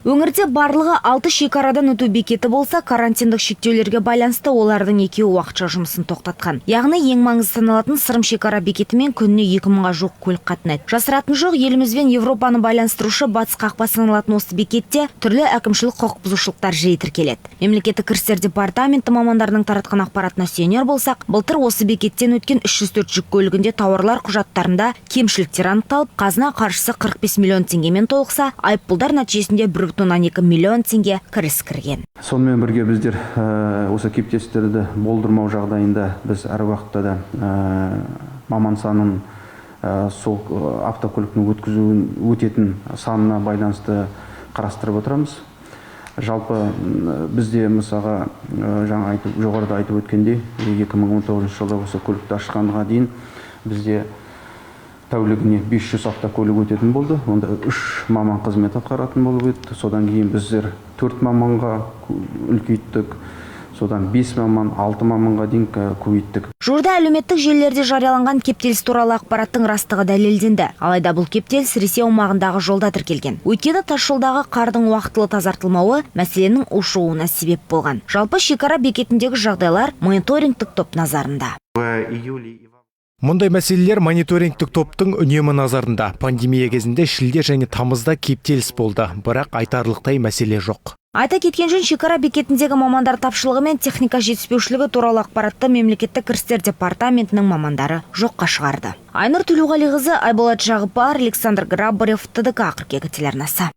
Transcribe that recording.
Өңірде барлығы 6 шекарадан өту бекеті болса, карантиндік шектеулерге байланысты олардың екеуі уақытша жұмысын тоқтатқан. Яғни ең маңызды саналатын Сырым шекара бекетімен күніне 2000-ға жоқ көлік қатынайды. Жасыратын жоқ, елімізбен Европаны байланыстырушы батыс қақпа саналатын осы бекетте түрлі әкімшілік құқық бұзушылықтар жиі тіркеледі. Мемлекеттік кірістер департаменті мамандарының таратқан ақпаратына сүйенер болсақ, былтыр осы бекеттен өткен 304 жүк көлігінде тауарлар құжаттарында кемшіліктер анықталып, қазына қаржысы 45 миллион теңгемен толықса, айыппұлдар нәтижесінде 1,2 миллион теңге кіріс кірген. Сонымен бірге біздер осы кептелістерді болдырмау жағдайында біз әр уақытта да маман санын сол автокөліктің өтетін санына байланысты қарастырып отырамыз. Жалпы бізде мысалға жоғарыда айтып өткендей 2019 жылда осы көлікті ашқанға дейін бізде тәулігіне 500 автокөлік өтетін болды. Онда 3 маман қызмет атқаратын болып еді. Содан кейін біздер 4 маманға үлкейттік. Содан 5 маман, 6 маманға дейін көбейттік. Жуырда әлеуметтік желілерде жарияланған кептеліс туралы ақпараттың растығы дәлелденді. Алайда бұл кептеліс Ресей аумағындағы жолда тіркелген. Өйткені тасжолдағы қардың уақытылы тазартылмауы мәселенің ушығуына себеп болған. Жалпы шекара бекетіндегі жағдайлар мониторингтік топ назарында. Мұндай мәселелер мониторингтік топтың үнемі назарында. Пандемия кезінде шілде және тамызда кептеліс болды, бірақ айтарлықтай мәселе жоқ. Айта кеткен жөн, шекара бекетіндегі мамандар тапшылығы мен техника жетіспеушілігі туралы ақпаратты мемлекеттік кірістер департаментінің мамандары жоққа шығарды. Айнұр Төлеуғалиқызы, Айболат Жағыпар, Александр Грабарев, ТДК қыркүйек телеарнасы.